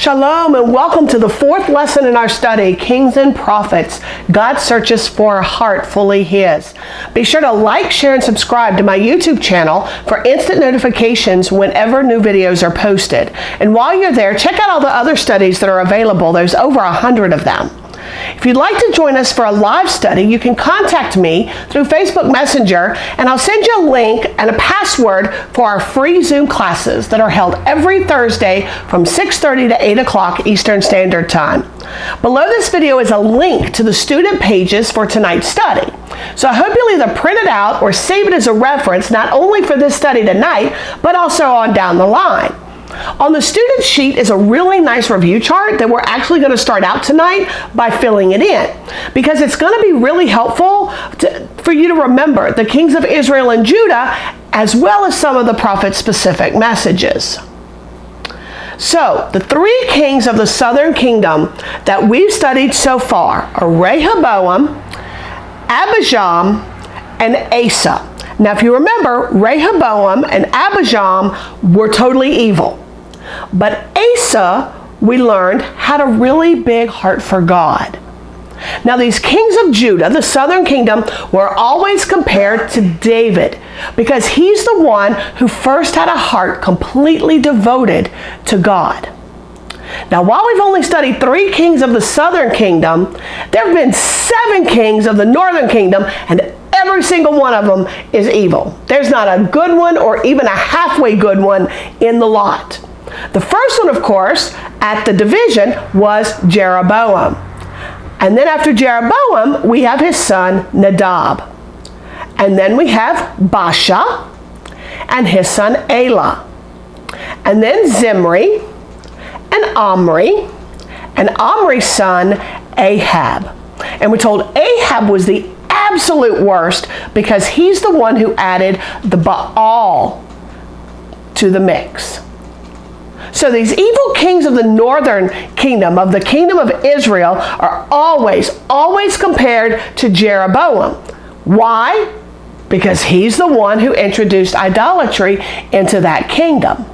Shalom and welcome to the fourth lesson in our study, Kings and Prophets. God searches for a heart fully His. Be sure to like, share, and subscribe to my YouTube channel for instant notifications whenever new videos are posted. And while you're there, check out all the other studies that are available. There's over 100 of them. If you'd like to join us for a live study, you can contact me through Facebook Messenger, and I'll send you a link and a password for our free Zoom classes that are held every Thursday from 6:30 to 8 o'clock Eastern Standard Time. Below this video is a link to the student pages for tonight's study. So I hope you'll either print it out or save it as a reference, not only for this study tonight, but also on down the line. On the student sheet is a really nice review chart that we're actually going to start out tonight by filling it in, because it's going to be really helpful for you to remember the kings of Israel and Judah, as well as some of the prophet-specific messages. So, the three kings of the southern kingdom that we've studied so far are Rehoboam, Abijam, and Asa. Now, if you remember, Rehoboam and Abijam were totally evil. But Asa, we learned, had a really big heart for God. Now, these kings of Judah, the southern kingdom, were always compared to David because he's the one who first had a heart completely devoted to God. Now, while we've only studied 3 kings of the southern kingdom, there have been 7 kings of the northern kingdom, and every single one of them is evil. There's not a good one or even a halfway good one in the lot. The first one, of course, at the division was Jeroboam. And then after Jeroboam, we have his son Nadab. And then we have Baasha and his son Elah. And then Zimri and Omri, and Omri's son Ahab. And we're told Ahab was the absolute worst because he's the one who added the Baal to the mix. So these evil kings of the northern kingdom, of the kingdom of Israel, are always compared to Jeroboam. Why? Because he's the one who introduced idolatry into that kingdom.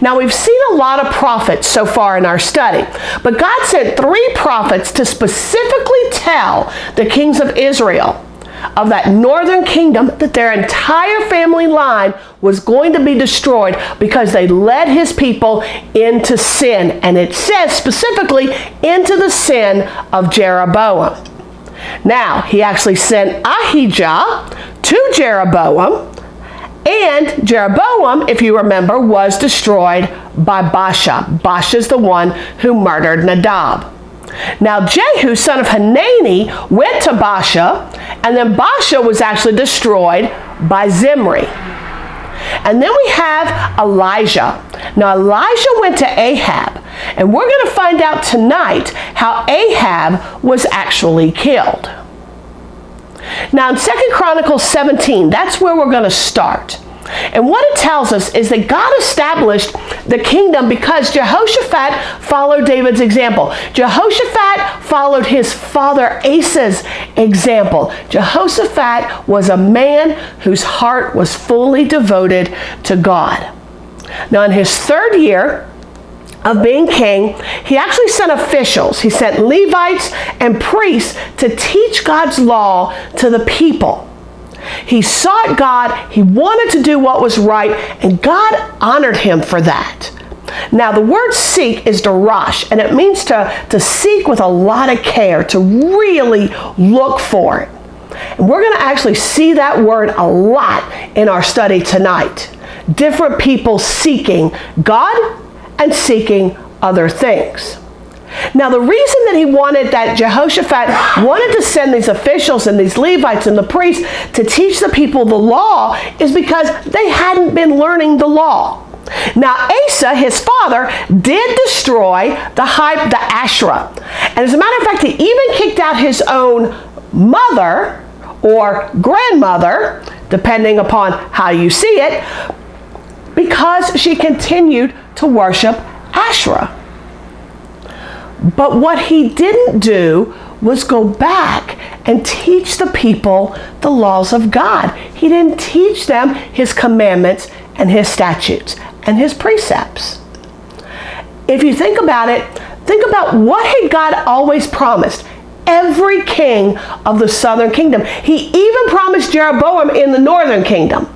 Now, we've seen a lot of prophets so far in our study, but God sent 3 prophets to specifically tell the kings of Israel of that northern kingdom that their entire family line was going to be destroyed because they led his people into sin. And it says specifically into the sin of Jeroboam. Now, he actually sent Ahijah to Jeroboam, and Jeroboam, if you remember, was destroyed by Baasha. Baasha's the one who murdered Nadab. Now, Jehu, son of Hanani, went to Baasha, and then Baasha was actually destroyed by Zimri. And then we have Elijah. Now, Elijah went to Ahab, and we're going to find out tonight how Ahab was actually killed. Now, in 2 Chronicles 17, that's where we're going to start. And what it tells us is that God established the kingdom because Jehoshaphat followed David's example. Jehoshaphat followed his father Asa's example. Jehoshaphat was a man whose heart was fully devoted to God. Now, in his 3rd year of being king, he actually sent officials. He sent Levites and priests to teach God's law to the people. He sought God, he wanted to do what was right, and God honored him for that. Now, the word seek is darash, and it means to seek with a lot of care, to really look for it. And we're going to actually see that word a lot in our study tonight. Different people seeking God and seeking other things. Now, the reason that he wanted that Jehoshaphat wanted to send these officials and these Levites and the priests to teach the people the law is because they hadn't been learning the law. Now, Asa, his father, did destroy the Asherah. And as a matter of fact, he even kicked out his own mother or grandmother, depending upon how you see it, because she continued to worship Asherah. But what he didn't do was go back and teach the people the laws of God. He didn't teach them his commandments and his statutes and his precepts. if you think about it, think about what had God always promised every king of the southern kingdom. He even promised Jeroboam in the northern kingdom.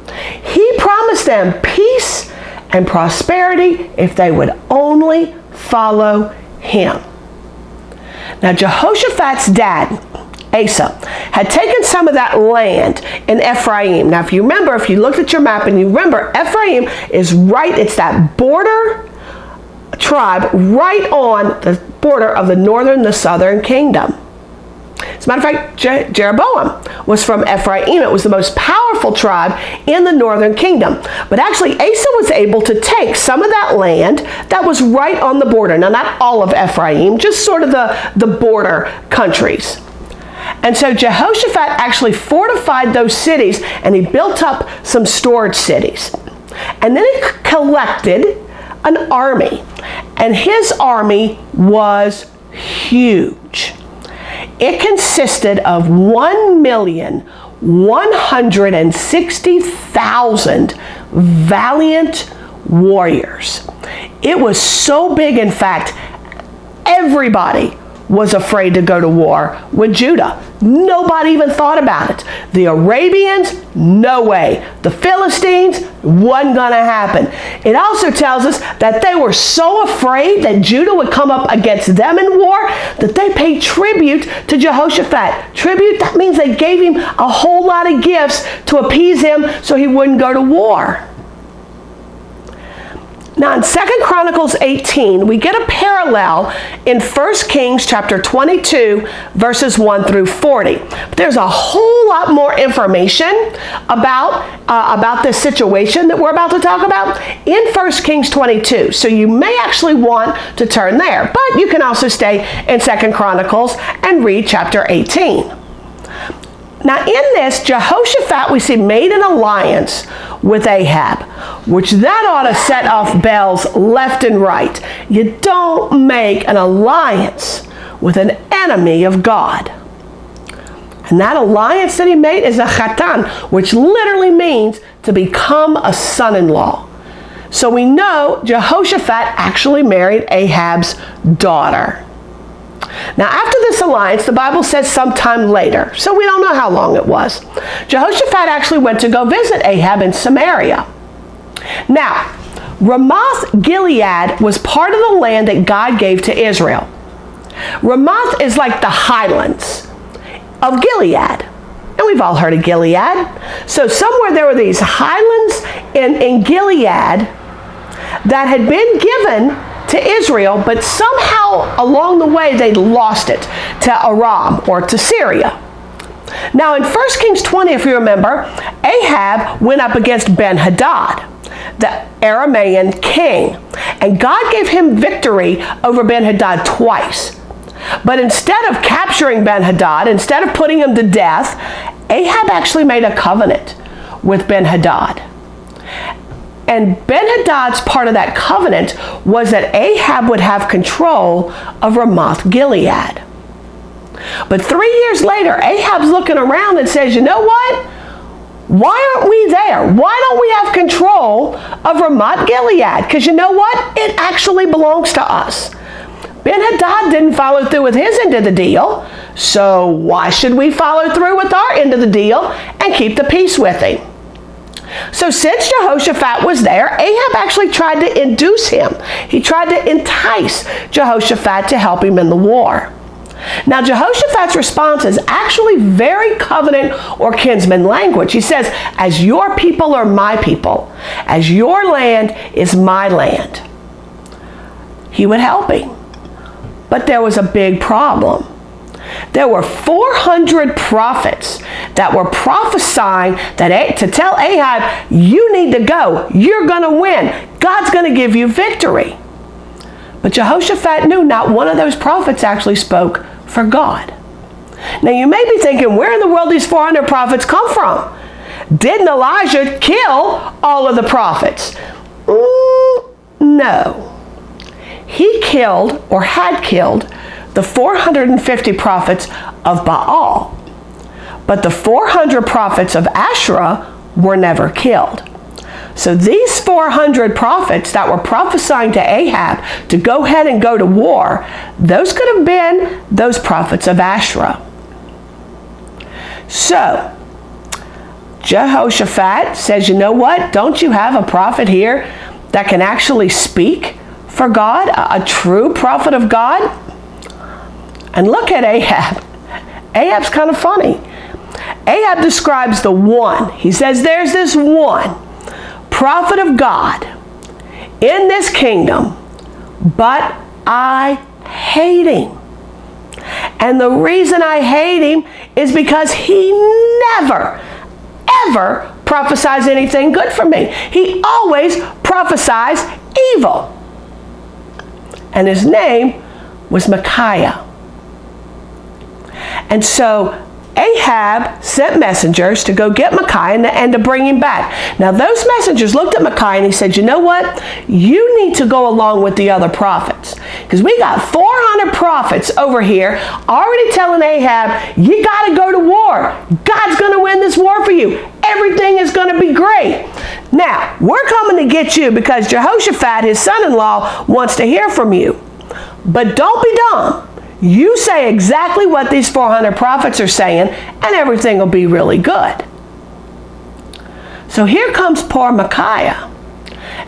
He promised them peace and prosperity if they would only follow him. Now, Jehoshaphat's dad, Asa, had taken some of that land in Ephraim. Now, if you remember, if you looked at your map and you remember, Ephraim is right, it's that border tribe right on the border of the northern, the southern kingdom. As a matter of fact, Jeroboam was from Ephraim. It was the most powerful tribe in the northern kingdom. But actually, Asa was able to take some of that land that was right on the border. Now, not all of Ephraim, just sort of the border countries. And so Jehoshaphat actually fortified those cities, and he built up some storage cities. And then he collected an army, and his army was huge. It consisted of 1,160,000 valiant warriors. It was so big, in fact, everybody was afraid to go to war with Judah. Nobody even thought about it. The Arabians, no way. The Philistines, wasn't going to happen. It also tells us that they were so afraid that Judah would come up against them in war that they paid tribute to Jehoshaphat. Tribute, that means they gave him a whole lot of gifts to appease him so he wouldn't go to war. Now, in 2 Chronicles 18, we get a parallel in 1 Kings chapter 22, verses 1 through 40. But there's a whole lot more information about this situation that we're about to talk about in 1 Kings 22. So you may actually want to turn there. But you can also stay in 2 Chronicles and read chapter 18. Now, in this, Jehoshaphat, we see, made an alliance with Ahab, which that ought to set off bells left and right. You don't make an alliance with an enemy of God. And that alliance that he made is a chatan, which literally means to become a son-in-law. So we know Jehoshaphat actually married Ahab's daughter. Now, after this alliance, the Bible says sometime later, so we don't know how long it was, Jehoshaphat actually went to go visit Ahab in Samaria. Now, Ramoth Gilead was part of the land that God gave to Israel. Ramoth is like the highlands of Gilead. And we've all heard of Gilead. So somewhere there were these highlands in Gilead that had been given to Israel, but somehow along the way they lost it to Aram or to Syria. Now in 1 Kings 20, if you remember, Ahab went up against Ben-Hadad, the Aramean king, and God gave him victory over Ben-Hadad twice. But instead of capturing Ben-Hadad, instead of putting him to death, Ahab actually made a covenant with Ben-Hadad. And Ben-Hadad's part of that covenant was that Ahab would have control of Ramoth Gilead. But 3 years later, Ahab's looking around and says, you know what? Why aren't we there? Why don't we have control of Ramoth Gilead? Because you know what? It actually belongs to us. Ben-Hadad didn't follow through with his end of the deal, so why should we follow through with our end of the deal and keep the peace with him? So since Jehoshaphat was there, Ahab actually tried to induce him. He tried to entice Jehoshaphat to help him in the war. Now, Jehoshaphat's response is actually very covenant or kinsman language. He says, as your people are my people, as your land is my land. He would help him. But there was a big problem. There were 400 prophets that were prophesying to tell Ahab, you need to go. You're going to win. God's going to give you victory. But Jehoshaphat knew not one of those prophets actually spoke for God. Now you may be thinking, where in the world these 400 prophets come from? Didn't Elijah kill all of the prophets? No. He killed, or had killed, the 450 prophets of Baal. But the 400 prophets of Asherah were never killed. So these 400 prophets that were prophesying to Ahab to go ahead and go to war, those could have been those prophets of Asherah. So Jehoshaphat says, you know what? Don't you have a prophet here that can actually speak for God, a true prophet of God? And look at Ahab. Ahab's kind of funny. Ahab describes the one. He says, there's this one prophet of God in this kingdom, but I hate him. And the reason I hate him is because he never, ever prophesies anything good for me. He always prophesies evil. And his name was Micaiah. And so Ahab sent messengers to go get Micaiah and to bring him back. Now those messengers looked at Micaiah and he said, you know what? You need to go along with the other prophets. Because we got 400 prophets over here already telling Ahab, you got to go to war. God's going to win this war for you. Everything is going to be great. Now, we're coming to get you because Jehoshaphat, his son-in-law, wants to hear from you. But don't be dumb. You say exactly what these 400 prophets are saying, and everything will be really good. So here comes poor Micaiah.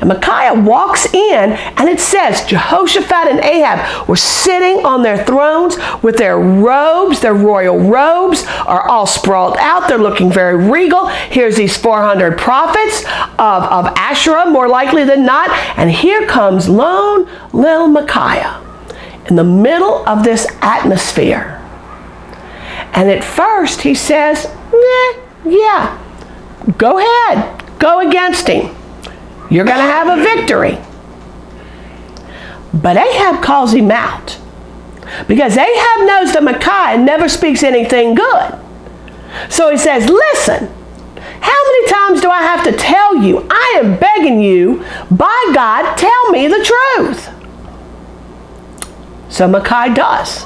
And Micaiah walks in, and it says Jehoshaphat and Ahab were sitting on their thrones with their robes, their royal robes are all sprawled out. They're looking very regal. Here's these 400 prophets of Asherah, more likely than not. And here comes lone little Micaiah in the middle of this atmosphere. And at first he says, yeah, go ahead, go against him. You're going to have a victory. But Ahab calls him out because Ahab knows that Micaiah never speaks anything good. So he says, listen, how many times do I have to tell you? I am begging you, by God, tell me the truth. So Micaiah does.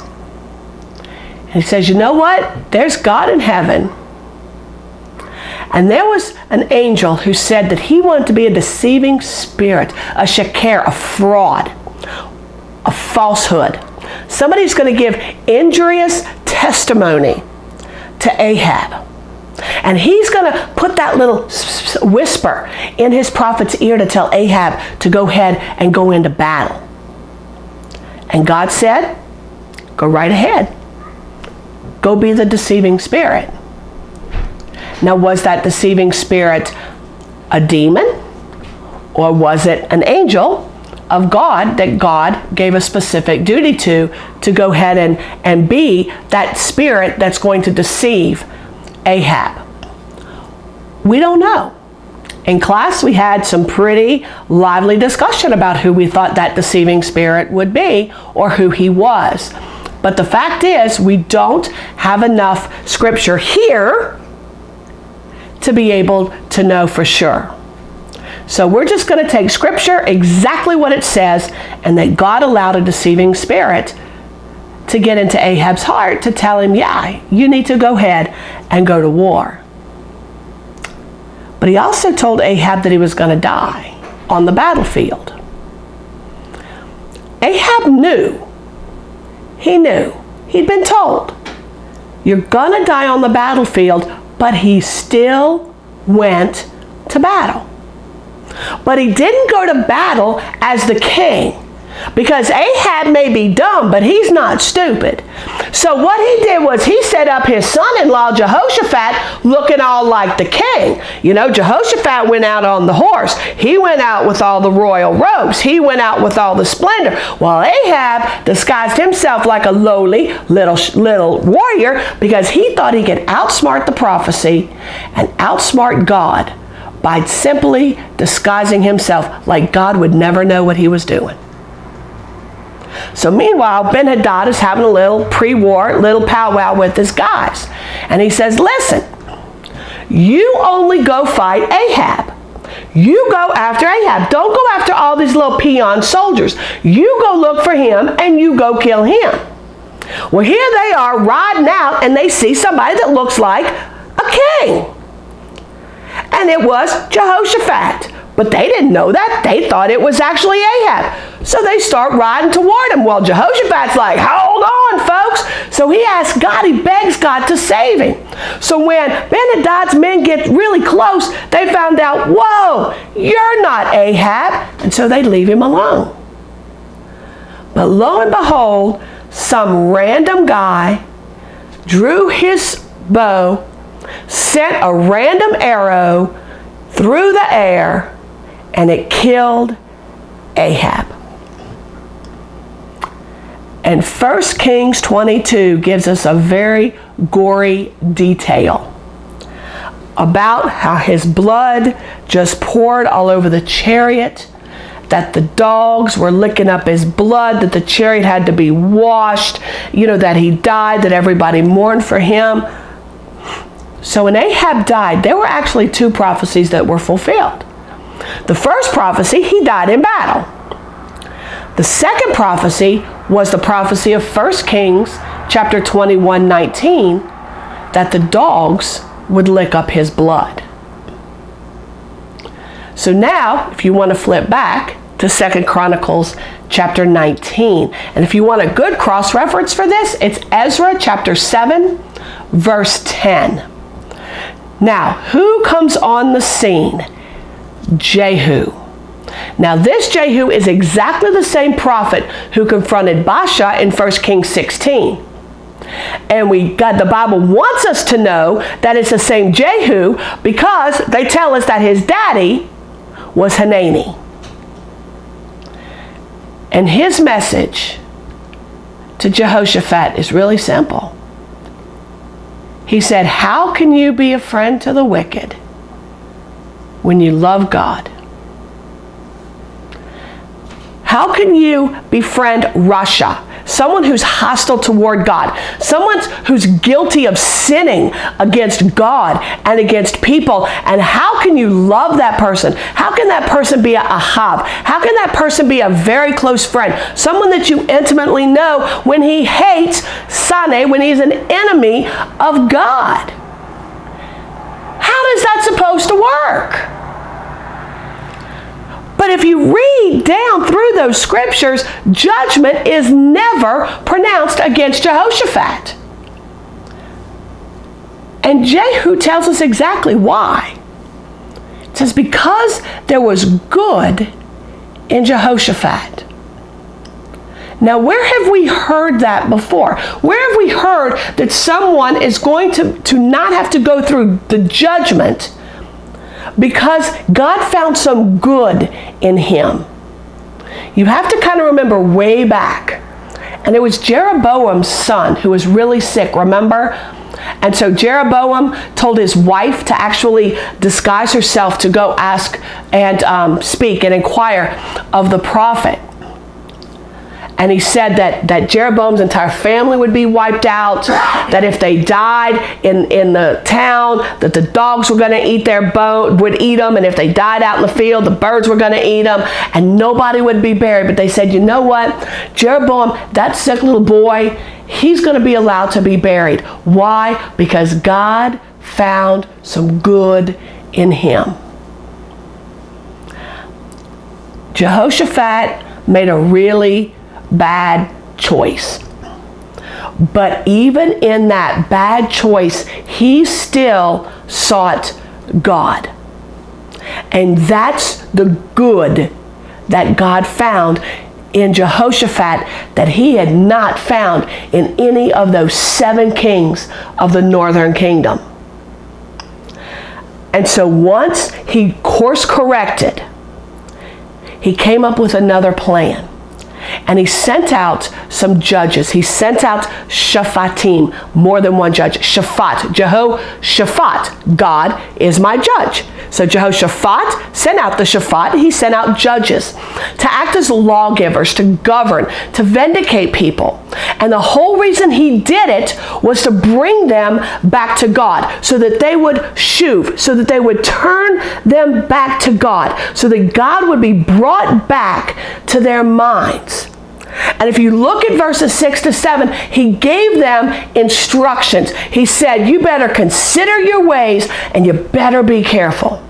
And he says, you know what? There's God in heaven. And there was an angel who said that he wanted to be a deceiving spirit, a shaker, a fraud, a falsehood. Somebody who's going to give injurious testimony to Ahab. And he's going to put that little whisper in his prophet's ear to tell Ahab to go ahead and go into battle. And God said, go right ahead. Go be the deceiving spirit. Now, was that deceiving spirit a demon? Or was it an angel of God that God gave a specific duty to go ahead and be that spirit that's going to deceive Ahab? We don't know. In class, we had some pretty lively discussion about who we thought that deceiving spirit would be or who he was. But the fact is, we don't have enough scripture here to be able to know for sure. So we're just going to take scripture exactly what it says, and that God allowed a deceiving spirit to get into Ahab's heart to tell him, yeah, you need to go ahead and go to war. But he also told Ahab that he was going to die on the battlefield. Ahab knew. He knew. He'd been told, you're going to die on the battlefield, but he still went to battle. But he didn't go to battle as the king, because Ahab may be dumb, but he's not stupid. So what he did was he set up his son-in-law Jehoshaphat looking all like the king. You know, Jehoshaphat went out on the horse. He went out with all the royal robes. He went out with all the splendor. While Ahab disguised himself like a lowly little warrior because he thought he could outsmart the prophecy and outsmart God by simply disguising himself like God would never know what he was doing. So meanwhile, Ben-Hadad is having a little pre-war, little powwow with his guys. And he says, listen, you only go fight Ahab. You go after Ahab. Don't go after all these little peon soldiers. You go look for him and you go kill him. Well, here they are riding out and they see somebody that looks like a king. And it was Jehoshaphat. But they didn't know that. They thought it was actually Ahab. So they start riding toward him. Well, Jehoshaphat's like, hold on, folks. So he asks God, he begs God to save him. So when Ben-Hadad's men get really close, they found out, whoa, you're not Ahab. And so they leave him alone. But lo and behold, some random guy drew his bow, sent a random arrow through the air, and it killed Ahab. And 1 Kings 22 gives us a very gory detail about how his blood just poured all over the chariot, that the dogs were licking up his blood, that the chariot had to be washed, that he died, that everybody mourned for him. So when Ahab died, there were actually 2 prophecies that were fulfilled. The first prophecy, he died in battle. The second prophecy was the prophecy of 1 Kings chapter 21:19, that the dogs would lick up his blood. So now, if you want to flip back to 2 Chronicles chapter 19, and if you want a good cross-reference for this, it's Ezra chapter 7, verse 10. Now, who comes on the scene? Jehu. Now, this Jehu is exactly the same prophet who confronted Baasha in 1 Kings 16. And the Bible wants us to know that it's the same Jehu because they tell us that his daddy was Hanani. And his message to Jehoshaphat is really simple. He said, how can you be a friend to the wicked when you love God? How can you befriend Russia, someone who's hostile toward God, someone who's guilty of sinning against God and against people? And how can you love that person? How can that person be a Ahab? How can that person be a very close friend? Someone that you intimately know when he hates Sane, when he's an enemy of God. How is that supposed to work? But if you read down through those scriptures, judgment is never pronounced against Jehoshaphat. And Jehu tells us exactly why. It says, because there was good in Jehoshaphat. Now, where have we heard that before? Where have we heard that someone is going to not have to go through the judgment because God found some good in him? You have to kind of remember way back. And it was Jeroboam's son who was really sick, remember? And so Jeroboam told his wife to actually disguise herself to go ask and speak and inquire of the prophet. And he said that Jeroboam's entire family would be wiped out, that if they died in the town, that the dogs were going to eat would eat them, and if they died out in the field, the birds were going to eat them, and nobody would be buried. But they said, you know what? Jeroboam, that sick little boy, he's going to be allowed to be buried. Why? Because God found some good in him. Jehoshaphat made a really bad choice. But even in that bad choice, he still sought God. And that's the good that God found in Jehoshaphat that he had not found in any of those 7 kings of the northern kingdom. And so once he course corrected, he came up with another plan. And he sent out some judges. He sent out Shaphatim, more than one judge. Shaphat, Jehoshaphat, God is my judge. So Jehoshaphat sent out the Shaphat. He sent out judges to act as lawgivers, to govern, to vindicate people. And the whole reason he did it was to bring them back to God, so that they would shuv, so that they would turn them back to God, so that God would be brought back to their minds. And if you look at verses 6 to 7, he gave them instructions. He said, you better consider your ways and you better be careful.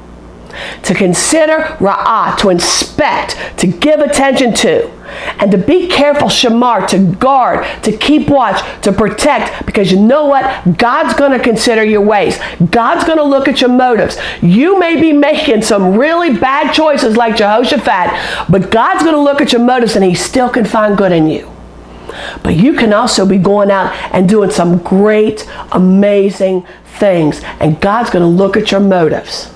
to consider, ra'ah, to inspect, to give attention to, and to be careful, shamar, to guard, to keep watch, to protect, because you know what? God's going to consider your ways. God's going to look at your motives. You may be making some really bad choices like Jehoshaphat, but God's going to look at your motives and he still can find good in you. But you can also be going out and doing some great, amazing things, and God's going to look at your motives.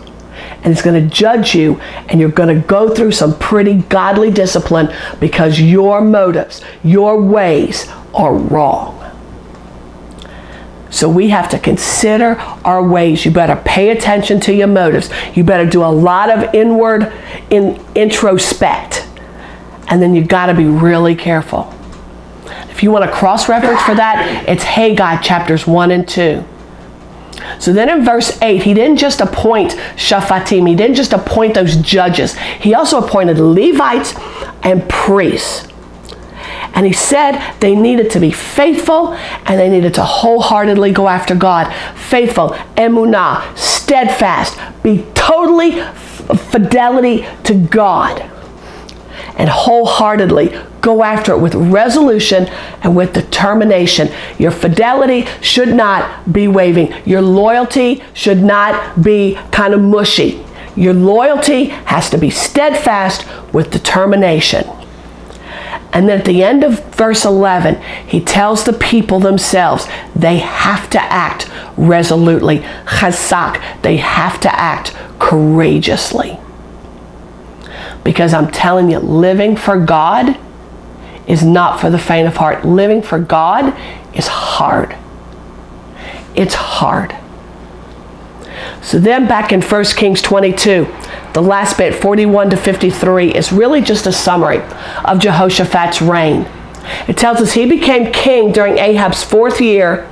And he's going to judge you, and you're going to go through some pretty godly discipline because your motives, your ways are wrong. So we have to consider our ways. You better pay attention to your motives. You better do a lot of inward introspect. And then you got to be really careful. If you want a cross-reference for that, it's Haggai chapters 1 and 2. So then in verse 8, he didn't just appoint Shaphatim. He didn't just appoint those judges. He also appointed Levites and priests. And he said they needed to be faithful and they needed to wholeheartedly go after God. Faithful, emunah, steadfast, be totally fidelity to God. And wholeheartedly go after it with resolution and with determination. Your fidelity should not be wavering. Your loyalty should not be kind of mushy. Your loyalty has to be steadfast with determination. And then at the end of verse 11, he tells the people themselves they have to act resolutely. Chazak, they have to act courageously. Because I'm telling you, living for God is not for the faint of heart. Living for God is hard. It's hard. So then back in 1 Kings 22, the last bit, 41 to 53, is really just a summary of Jehoshaphat's reign. It tells us he became king during Ahab's 4th year,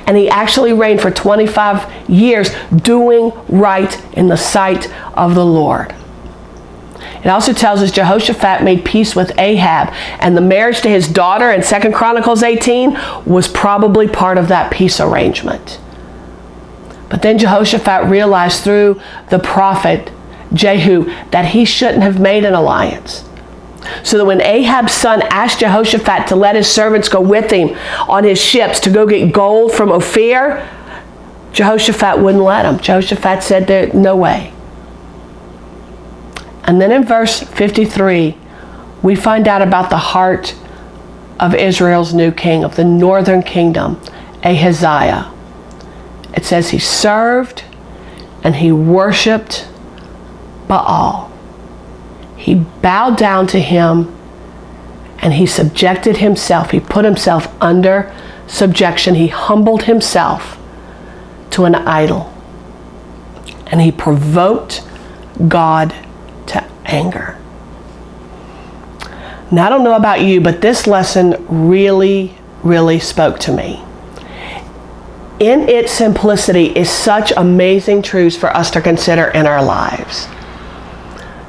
and he actually reigned for 25 years doing right in the sight of the Lord. It also tells us Jehoshaphat made peace with Ahab, and the marriage to his daughter in 2 Chronicles 18 was probably part of that peace arrangement. But then Jehoshaphat realized through the prophet Jehu that he shouldn't have made an alliance. So that when Ahab's son asked Jehoshaphat to let his servants go with him on his ships to go get gold from Ophir, Jehoshaphat wouldn't let him. Jehoshaphat said, no way. And then in verse 53, we find out about the heart of Israel's new king, of the northern kingdom, Ahaziah. It says he served and he worshiped Baal. He bowed down to him and he subjected himself. He put himself under subjection. He humbled himself to an idol. And he provoked God to anger. Now, I don't know about you, but this lesson really, really spoke to me. In its simplicity is such amazing truths for us to consider in our lives.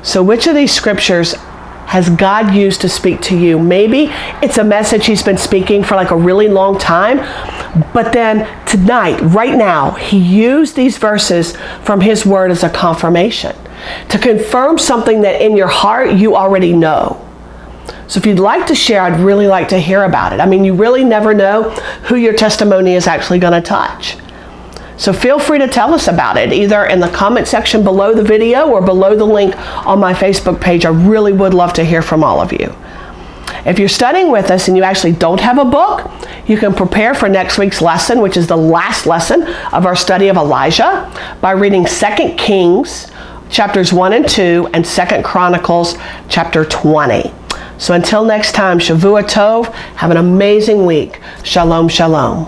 So which of these scriptures has God used to speak to you? Maybe it's a message he's been speaking for like a really long time, but then tonight, right now, he used these verses from his word as a confirmation to confirm something that in your heart you already know. So if you'd like to share, I'd really like to hear about it. I mean, you really never know who your testimony is actually going to touch. So feel free to tell us about it, either in the comment section below the video or below the link on my Facebook page. I really would love to hear from all of you. If you're studying with us and you actually don't have a book, you can prepare for next week's lesson, which is the last lesson of our study of Elijah, by reading 2 Kings chapters 1 and 2 and 2 Chronicles chapter 20. So until next time, Shavua Tov, have an amazing week. Shalom, shalom.